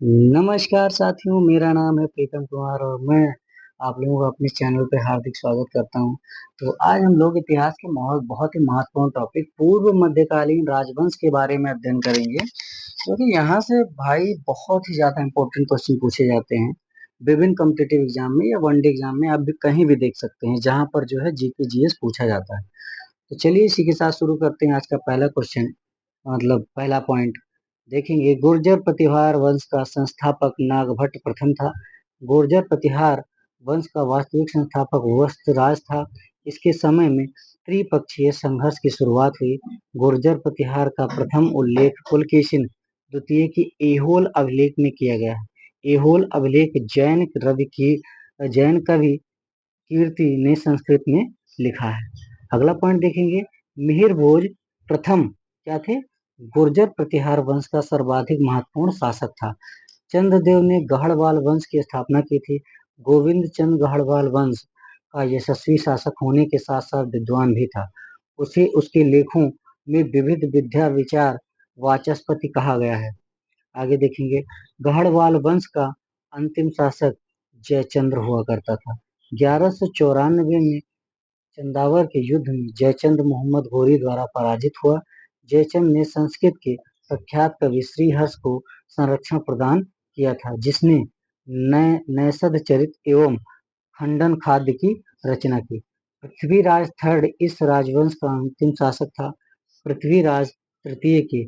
नमस्कार साथियों, मेरा नाम है प्रीतम कुमार और मैं आप लोगों का अपने चैनल पे हार्दिक स्वागत करता हूँ। तो आज हम लोग इतिहास के बहुत ही महत्वपूर्ण टॉपिक पूर्व मध्यकालीन राजवंश के बारे में अध्ययन करेंगे, क्योंकि यहाँ से भाई बहुत ही ज्यादा इंपॉर्टेंट क्वेश्चन पूछे जाते हैं विभिन्न कॉम्पिटिटिव एग्जाम में या वनडे एग्जाम में। आप भी कहीं भी देख सकते हैं जहाँ पर जो है जीके जीएस पूछा जाता है। तो चलिए इसी के साथ शुरू करते हैं आज का पहला क्वेश्चन, मतलब पहला पॉइंट देखेंगे। गुर्जर प्रतिहार वंश का संस्थापक नागभट्ट प्रथम था। गुर्जर प्रतिहार वंश का वास्तविक संस्थापक वत्सराज था। इसके समय में त्रिपक्षीय संघर्ष की शुरुआत हुई। गुर्जर प्रतिहार का प्रथम उल्लेख पुलकेशिन द्वितीय की ऐहोल अभिलेख में किया गया है। ऐहोल अभिलेख जैन कवि कीर्ति ने संस्कृत में लिखा है। अगला पॉइंट देखेंगे। मिहिर भोज प्रथम क्या थे? गुर्जर प्रतिहार वंश का सर्वाधिक महत्वपूर्ण शासक था। चंद्रदेव ने गढ़वाल वंश की स्थापना की थी। गोविंद चंद गढ़वाल वंश का यशस्वी शासक होने के साथ साथ विद्वान भी था। उसे उसके लेखों में विविध विद्या विचार वाचस्पति कहा गया है। आगे देखेंगे। गढ़वाल वंश का अंतिम शासक जयचंद्र हुआ करता था। 1194 में चंदावर के युद्ध में जयचंद मोहम्मद घोरी द्वारा पराजित हुआ। जयचंद ने संस्कृत के प्रख्यात कवि श्रीहर्ष को संरक्षण प्रदान किया था, जिसने नैषध चरित एवं खंडन खाद्य की रचना की। पृथ्वीराज थर्ड इस राजवंश का अंतिम शासक था। पृथ्वीराज तृतीय के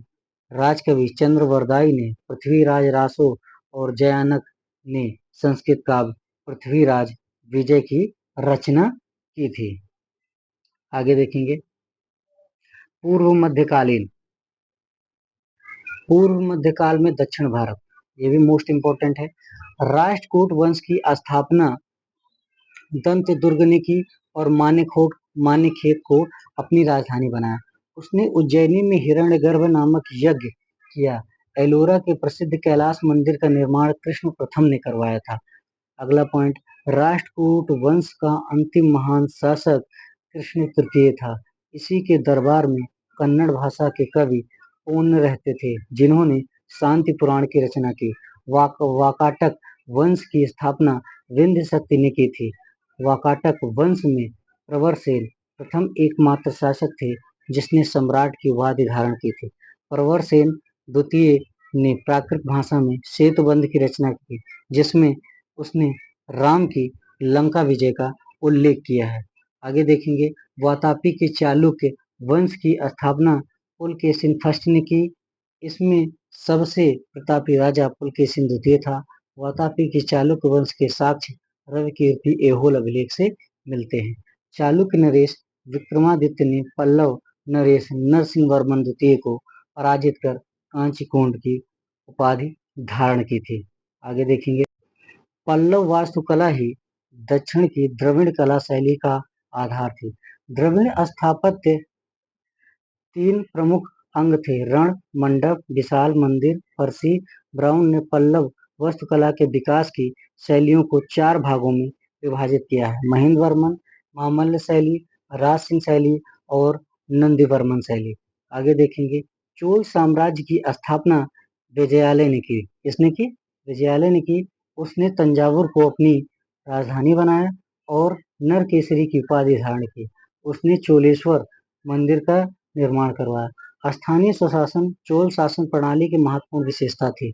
राजकवि चंद्रवरदाई ने पृथ्वीराज रासो और जयानक ने संस्कृत काव्य पृथ्वीराज विजय की रचना की थी। आगे देखेंगे। पूर्व मध्यकालीन पूर्व मध्यकाल में दक्षिण भारत, ये भी मोस्ट इंपोर्टेंट है। राष्ट्रकूट वंश की स्थापना दंत दुर्ग ने की और मानेखेत को अपनी राजधानी बनाया। उसने उज्जैनी में हिरण्यगर्भ नामक यज्ञ किया। एलोरा के प्रसिद्ध कैलाश मंदिर का निर्माण कृष्ण प्रथम ने करवाया था। अगला पॉइंट। राष्ट्रकूट वंश का अंतिम महान शासक कृष्ण तृतीय था। इसी के दरबार में कन्नड़ भाषा के कवि पूर्ण रहते थे, जिन्होंने शांति पुराण की रचना की। वाकाटक वंश की स्थापना विंध्य शक्ति ने की थी। वाकाटक वंश में प्रवरसेन प्रथम एकमात्र शासक थे जिसने सम्राट की उपाधि धारण की थी। प्रवरसेन द्वितीय ने प्राकृत भाषा में सेतुबंध की रचना की, जिसमें उसने राम की लंका विजय का उल्लेख किया है। आगे देखेंगे। वातापी के चालुक्य वंश की स्थापना पुलकेशिन फर्स्ट ने की। इसमें सबसे प्रतापी राजा पुलकेशिन द्वितीय था। वातापी के चालुक्य वंश के साक्ष्य रविकीर्ति ऐहोल अभिलेख से मिलते हैं। चालुक्य नरेश विक्रमादित्य ने पल्लव नरेश नरसिंह वर्मन द्वितीय को पराजित कर कांचीकोंड की उपाधि धारण की थी। आगे देखेंगे। पल्लव वास्तुकला ही दक्षिण की द्रविड़ कला शैली का आधार थी। द्रविड़ स्थापत्य तीन प्रमुख अंग थे: रण, मंडप, विशाल मंदिर। फर्सी ब्राउन ने पल्लव वास्तुकला के विकास की शैलियों को चार भागों में विभाजित किया है: महेंद्र वर्मन, मामल्ल शैली, राज सिंह शैली और नंदीवर्मन शैली। आगे देखेंगे। चोल साम्राज्य की स्थापना विजयालय ने की। किसने की? विजयालय ने की। उसने तंजावुर को अपनी राजधानी बनाया और नरकेसरी की उपाधि धारण की। उसने चोलेश्वर मंदिर का निर्माण करवाया। स्थानीय स्वशासन चोल शासन प्रणाली की महत्वपूर्ण विशेषता थी।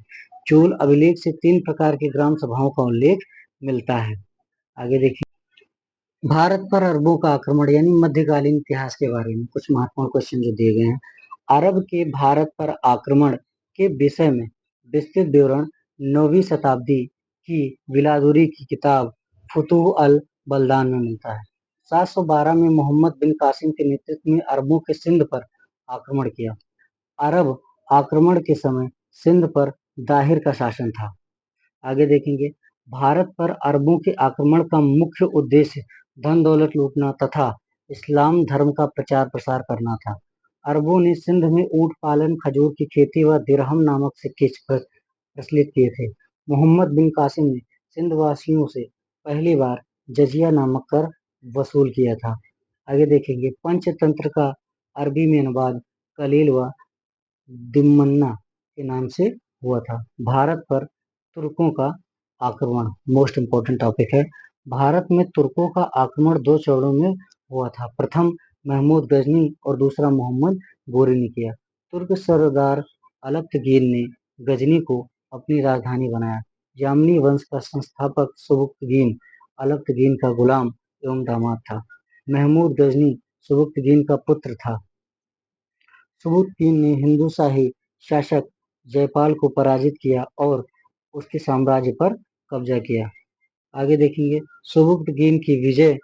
चोल अभिलेख से तीन प्रकार की ग्राम सभाओं का उल्लेख मिलता है। आगे देखिए। भारत पर अरबों का आक्रमण यानी मध्यकालीन इतिहास के बारे में कुछ महत्वपूर्ण क्वेश्चन जो दिए गए हैं। अरब के भारत पर आक्रमण के विषय में विस्तृत विवरण 9वीं शताब्दी की बिलादुरी की किताब फुतूह अल बलदान में मिलता है। 712 में मोहम्मद बिन कासिम के नेतृत्व में अरबों के सिंध पर आक्रमण किया। अरब आक्रमण के समय सिंध पर दाहिर का शासन था। आगे देखेंगे। भारत पर अरबों के आक्रमण का मुख्य उद्देश्य धन दौलत लूटना तथा इस्लाम धर्म का प्रचार प्रसार करना था। अरबों ने सिंध में ऊंट पालन, खजूर की खेती व दिरहम नामक सिक्के प्रचलित किए थे। मोहम्मद बिन कासिम ने सिंध वासियों से पहली बार जजिया नामक कर वसूल किया था। आगे देखेंगे। पंचतंत्र का अरबी में अनुवाद कलील व दिमन्ना के नाम से हुआ था। भारत पर तुर्कों का आक्रमण मोस्ट इम्पोर्टेंट टॉपिक है। भारत में तुर्कों का आक्रमण दो चरणों में हुआ था। प्रथम महमूद गजनी और दूसरा मोहम्मद गोरी ने किया। तुर्क सरदार अलप्तगीन ने गजनी को अपनी राजधानी बनाया। यामनी वंश का संस्थापक सुबुक्तगीन अलप्तगीन का गुलाम एवं दामाद था। महमूद गजनी सुबुक्तगीन का पुत्र था। सुबुक्तगीन ने हिंदू शाही शासक जयपाल को पराजित किया और उसके साम्राज्य पर कब्जा किया। आगे देखेंगे, सुबुक्तगीन की विजय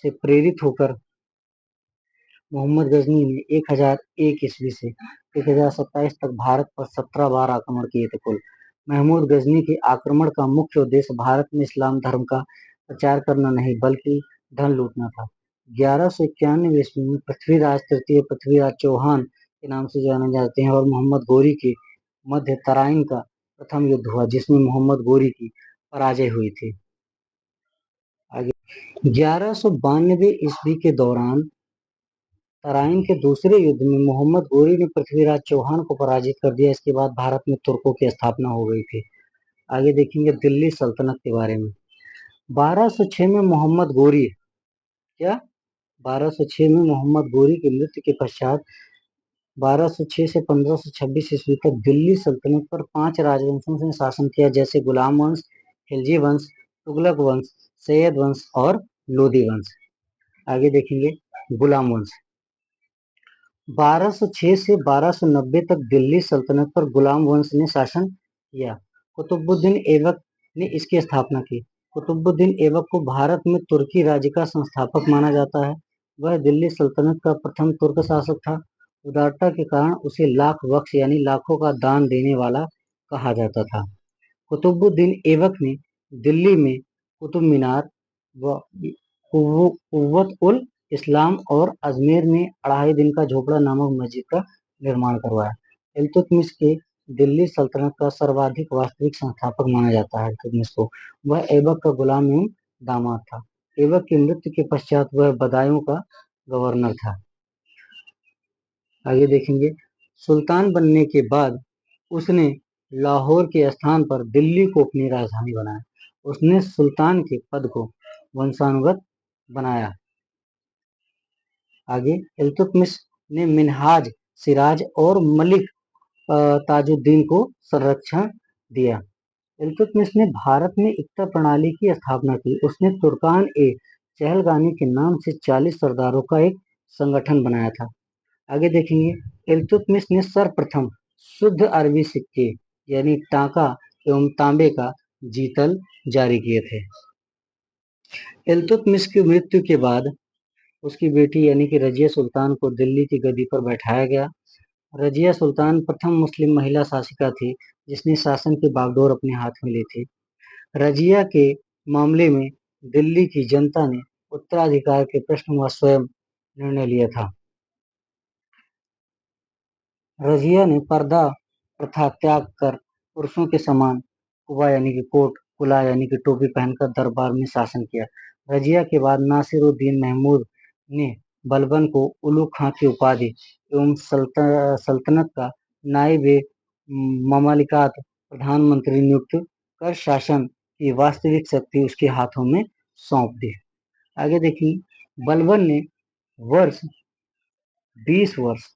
से प्रेरित होकर मोहम्मद गजनी ने 1001 ईस्वी से 1027 तक भारत पर 17 बार आक्रमण किए थे कुल। महमूद गजनी के आक्रमण का मुख्य उद्देश्य भारत में इस्लाम धर्म का प्रचार करना नहीं बल्कि धन लूटना था। 1191 ईस्वी में पृथ्वीराज तृतीय पृथ्वीराज चौहान के नाम से जाने जाते हैं और मोहम्मद गोरी के मध्य तराइन का प्रथम युद्ध हुआ जिसमें मोहम्मद गोरी की पराजय हुई थी। आगे 1192 ईस्वी के दौरान तराइन के दूसरे युद्ध में मोहम्मद गोरी ने पृथ्वीराज चौहान को पराजित कर दिया। इसके बाद भारत में तुर्कों की स्थापना हो गई थी। आगे देखेंगे दिल्ली सल्तनत के बारे में। 1206 में मोहम्मद गोरी क्या 1206 में मोहम्मद गोरी की मृत्यु के पश्चात 1206 से 1526 ईस्वी तक दिल्ली सल्तनत पर 5 राजवंशों ने शासन किया जैसे गुलाम वंश, खिलजी वंश, तुगलक वंश, सैयद वंश और लोदी वंश। आगे देखेंगे गुलाम वंश। 1206 से 1290 तक दिल्ली सल्तनत पर गुलाम वंश ने शासन किया। कुतुबुद्दीन ऐबक ने इसकी स्थापना की। कुतुबुद्दीन ऐबक को भारत में तुर्की राज्य का संस्थापक माना जाता है। वह दिल्ली सल्तनत का प्रथम तुर्क शासक था। उदारता के कारण उसे लाख बख्श यानी लाखों का दान देने वाला कहा जाता था। कुतुबुद्दीन ऐबक ने दिल्ली में कुतुब मीनार व कुव्वत उल इस्लाम और अजमेर में 2.5 दिन का झोपड़ा नामक मस्जिद का निर्माण करवाया। इल्तुतमिश के दिल्ली सल्तनत का सर्वाधिक वास्तविक संस्थापक माना जाता है इल्तुतमिश को। वह ऐबक का गुलाम एवं दामाद था। ऐबक की मृत्यु के पश्चात वह बदायूं का गवर्नर था। आगे देखेंगे, सुल्तान बनने के बाद उसने लाहौर के स्थान पर दिल्ली को अपनी राजधानी बनाया। उसने सुल्तान के पद को वंशानुगत बनाया। आगे इल्तुतमिश ने मिन्हाज, सिराज और मलिक ताजुद्दीन को संरक्षण दिया। इल्तुतमिश ने भारत में इक्ता प्रणाली की स्थापना की। उसने तुर्कान ए चहलगानी के नाम से 40 सरदारों का एक संगठन बनाया था। आगे देखेंगे, इल्तुतमिश ने सर्वप्रथम शुद्ध अरबी सिक्के यानी टाका एवं तांबे का जीतल जारी किए थे। इल्तुतमिश की मृत्यु के बाद उसकी बेटी यानी कि रजिया सुल्तान को दिल्ली की गद्दी पर बैठाया गया। रजिया सुल्तान प्रथम मुस्लिम महिला शासिका थी जिसने शासन की बागडोर अपने हाथ में ली थी। रजिया के मामले में दिल्ली की जनता ने उत्तराधिकार के प्रश्न में स्वयं निर्णय लिया था। रजिया ने पर्दा प्रथा त्याग कर पुरुषों के समान कुबा यानी कि कोट, कुला यानी कि टोपी पहनकर दरबार में शासन किया। रजिया के बाद नासिरुद्दीन महमूद ने बलबन को उलू खां की उपाधि एवं सल्तनत का नायब ममलिकात प्रधानमंत्री नियुक्त कर शासन की वास्तविक शक्ति उसके हाथों में सौंप दी। आगे देखिए, बलबन ने 20 वर्ष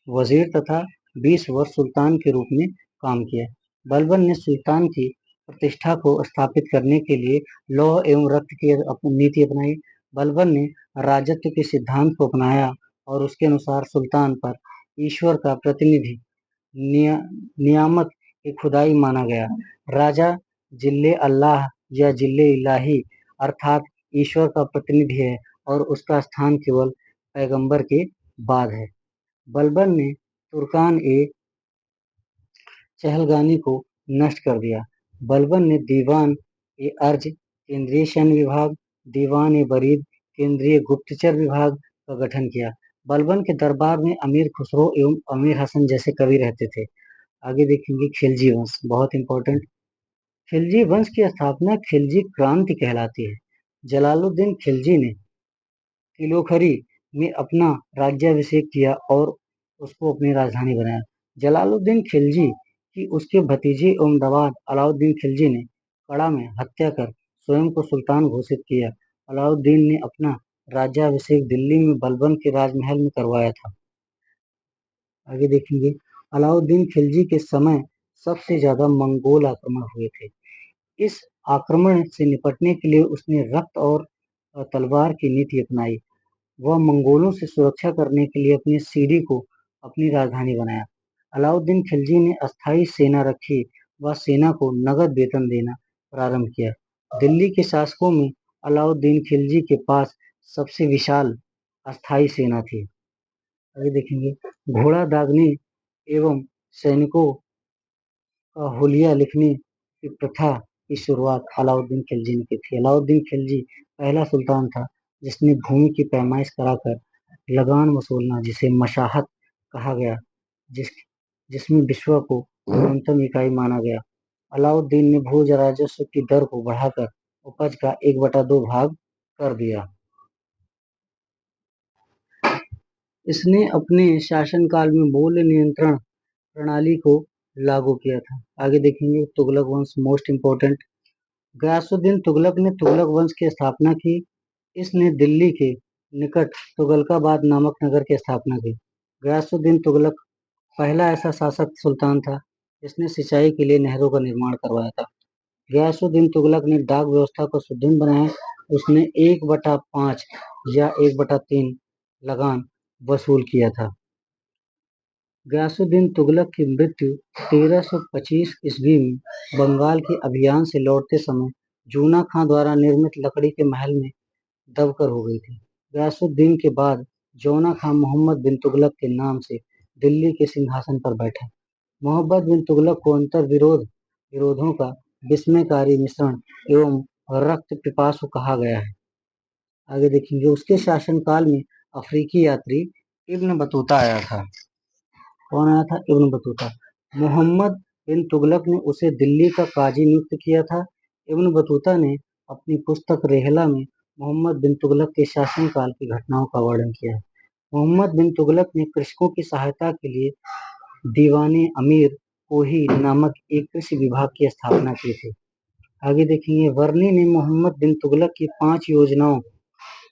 वजीर तथा 20 वर्ष सुल्तान के रूप में काम किया। बलबन ने सुल्तान की प्रतिष्ठा को स्थापित करने के लिए लौह एवं रक्त की नीति अपनाई। बलबन ने राजत्व के सिद्धांत को अपनाया और उसके अनुसार सुल्तान पर ईश्वर का प्रतिनिधि नियामत की खुदाई माना गया। राजा जिल्ले अल्लाह या जिल्ले इलाही अर्थात ईश्वर का प्रतिनिधि है और उसका स्थान केवल पैगंबर के बाद है। बलबन ने तुर्कान ए चहलगानी को नष्ट कर दिया। बलबन ने दीवान ए अर्ज केंद्रीय सैन्य विभाग, दीवान ए बरीद केंद्रीय गुप्तचर विभाग का गठन किया। बलबन के दरबार में अमीर खुसरो एवं अमीर हसन जैसे कवि रहते थे। आगे देखेंगे खिलजी वंश, बहुत इंपॉर्टेंट। खिलजी वंश की स्थापना खिलजी क्रांति कहलाती है। जलालुद्दीन खिलजी ने किलोखरी में अपना राज्याभिषेक किया और उसको अपनी राजधानी बनाया। जलालुद्दीन खिलजी कि उसके भतीजे एवं दमाद अलाउद्दीन खिलजी ने कड़ा में हत्या कर स्वयं को सुल्तान घोषित किया। अलाउद्दीन ने अपना राज्याभिषेक दिल्ली में बलबन के राजमहल में करवाया था। आगे देखेंगे, अलाउद्दीन खिलजी के समय सबसे ज्यादा मंगोल आक्रमण हुए थे। इस आक्रमण से निपटने के लिए उसने रक्त और तलवार की नीति अपनाई। वह मंगोलों से सुरक्षा करने के लिए अपनी सीरी को अपनी राजधानी बनाया। अलाउद्दीन खिलजी ने अस्थायी सेना रखी व सेना को नगद वेतन देना प्रारंभ किया। दिल्ली के शासकों में अलाउद्दीन खिलजी के पास सबसे विशाल अस्थायी सेना थी। आगे देखेंगे, घोड़ा दागने एवं सैनिकों का हुलिया लिखने की प्रथा की शुरुआत अलाउद्दीन खिलजी ने की थी। अलाउद्दीन खिलजी पहला सुल्तान था जिसने भूमि की पैमाइश कराकर लगान वसूलना, जिसे मशाहत कहा गया, जिसमें विश्व को न्यूनतम इकाई माना गया। अलाउद्दीन ने भूज राजस्व की दर को बढ़ाकर उपज का 1/2 भाग कर दिया। इसने अपने शासनकाल में मूल्य नियंत्रण प्रणाली को लागू किया था। आगे देखेंगे, तुगलक वंश मोस्ट इम्पोर्टेंट। गयासुद्दीन तुगलक ने तुगलक वंश की स्थापना की। इसने दिल्ली के निकट तुगलकाबाद नामक नगर की स्थापना की। गयासुद्दीन तुगलक पहला ऐसा शासक सुल्तान था जिसने सिंचाई के लिए नहरों का निर्माण करवाया था। गयासुद्दीन तुगलक ने डाक व्यवस्था को सुदृढ़ बनाया। उसने 1/5 या 1/3 लगान वसूल किया था। गयासुद्दीन तुगलक की मृत्यु 1325 ईस्वी में बंगाल के अभियान से लौटते समय जूना खां द्वारा निर्मित लकड़ी के महल में दबकर हो गई थी। गयासुद्दीन के बाद जौना खां मोहम्मद बिन तुगलक के नाम से दिल्ली के सिंहासन पर बैठा। मोहम्मद बिन तुगलक को विरोधों का विस्मयकारी मिश्रण एवं रक्त पिपासु कहा गया है। आगे देखेंगे, उसके शासनकाल में अफ्रीकी यात्री इब्न बतूता आया था। कौन आया था? Ibn Battuta. मोहम्मद बिन तुगलक ने उसे दिल्ली का काजी नियुक्त किया था। इब्न बतूता ने अपनी पुस्तक रेहला में मोहम्मद बिन तुगलक के शासनकाल की घटनाओं का वर्णन किया है। मोहम्मद बिन तुगलक ने कृषकों की सहायता के लिए दीवाने अमीर कोही नामक एक कृषि विभाग की स्थापना की थी। आगे देखेंगे, वर्नी ने मोहम्मद बिन तुगलक की 5 योजनाओं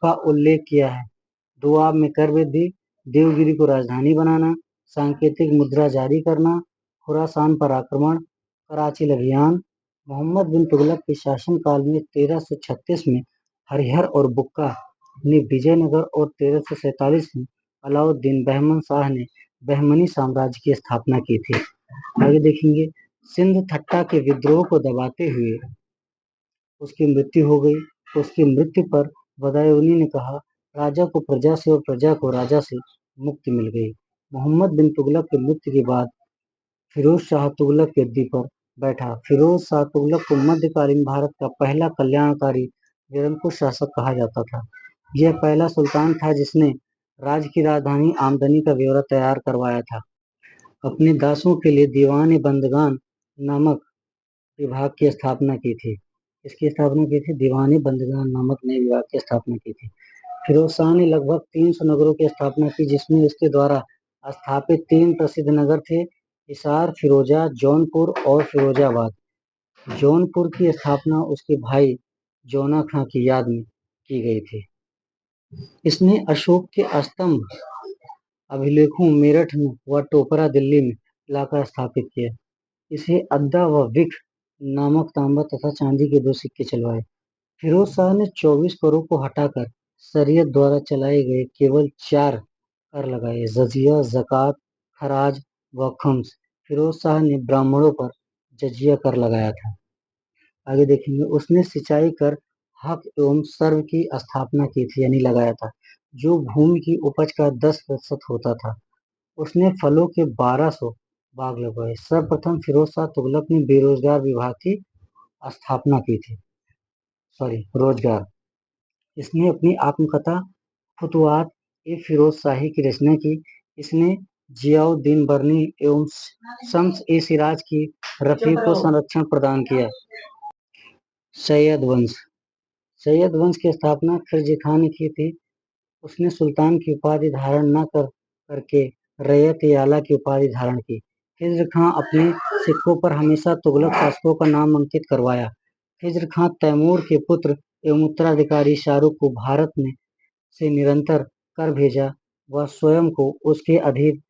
का उल्लेख किया है। दोआब में कर वृद्धि, देवगिरी को राजधानी बनाना, सांकेतिक मुद्रा जारी करना, खुरासान पर आक्रमण, कराची अभियान। मोहम्मद बिन तुगलक के शासनकाल में 1336 में हरिहर और बुक्का ने विजयनगर और 1347 में अलाउद्दीन बहमन शाह ने बहमनी साम्राज्य की स्थापना की थी। आगे देखेंगे, सिंध थट्टा के विद्रोह को दबाते हुए उसकी मृत्यु हो गई। उसकी मृत्यु पर बदायूंनी ने कहा, राजा को प्रजा से और प्रजा को राजा से मुक्ति मिल गई। मोहम्मद बिन तुगलक की मृत्यु के बाद फिरोज शाह तुगलक गद्दी पर बैठा। फिरोज शाह तुगलक को मध्यकालीन भारत का पहला कल्याणकारी निरंकुश शासक कहा जाता था। यह पहला सुल्तान था जिसने राज्य की राजधानी आमदनी का ब्यौरा तैयार करवाया था। अपने दासों के लिए दीवान बंदगान नामक विभाग की स्थापना की थी। इसकी स्थापना की थी, दीवान बंदगान नामक नए विभाग की स्थापना की थी। फिरोज शाह ने लगभग 300 नगरों की स्थापना की, जिसमें उसके द्वारा स्थापित 3 प्रसिद्ध नगर थे, हिसार, फिरोजा, जौनपुर और फिरोजाबाद। जौनपुर की स्थापना उसके भाई जौना खां की याद में की गई थी। इसने अशोक के स्तंभ अभिलेखों मेरठ में व टोपरा दिल्ली में लाकर स्थापित किया। इसे अद्दा व विख नामक तांबा तथा चांदी के 2 सिक्के चलवाए। फिरोज शाह ने 24 करों को हटाकर शरीयत द्वारा चलाए गए केवल 4 कर लगाए, जजिया, जक़ात, खराज व खम्स। फिरोज शाह ने ब्राह्मणों पर जजिया कर लगाया था। आगे देखेंगे, उसने सिंचाई कर हक एवं सर्व की स्थापना की थी, यानी लगाया था, जो भूमि की उपज का 10% होता था। उसने फलों के 1200 बाग लगवाए। सर्वप्रथम फिरोज शाह तुगलक ने बेरोजगार विभाग की स्थापना की थी। रोजगार। इसने अपनी आत्मकथा फुतुहात ए फिरोज शाही की रचना की। इसने जियाउद्दीन बर्नी एवं शम्स ए सिराज की रफी को संरक्षण प्रदान किया। सैयद वंश। सैयद वंश की स्थापना खिलजी खान ने की थी। उसने सुल्तान की उपाधि धारण न करके रैयत-ए-आला की उपाधि धारण की। खिज़्र खां अपने सिक्कों पर हमेशा तुगलक शासकों का नाम अंकित करवाया। खिज़्र खां तैमूर के पुत्र एवं उत्तराधिकारी शाहरुख को भारत में से निरंतर कर भेजा व स्वयं को उसके अधीन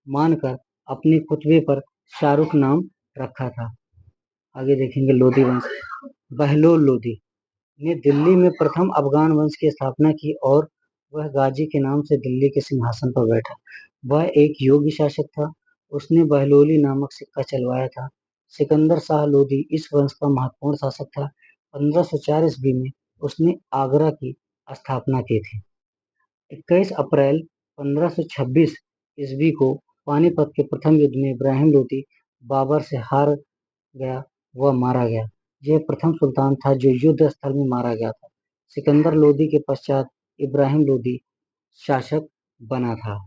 मानकर अपने खुतबे पर शाहरुख नाम रखा था। आगे देखेंगे लोधी वंश। बहलोल लोधी ने दिल्ली में प्रथम अफगान वंश की स्थापना की और वह गाजी के नाम से दिल्ली के सिंहासन पर बैठा। वह एक योग्य शासक था। उसने बहलोली नामक सिक्का चलवाया था। सिकंदर शाह लोधी इस वंश का महत्वपूर्ण शासक था। 1504 ईस्वी में उसने आगरा की स्थापना की थी। 21 अप्रैल 1526 ईस्वी को पानीपत के प्रथम युद्ध में इब्राहिम लोधी बाबर से हार गया व मारा गया। यह प्रथम सुल्तान था जो युद्ध स्थल में मारा गया था। सिकंदर लोधी के पश्चात इब्राहिम लोधी शासक बना था।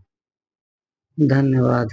धन्यवाद।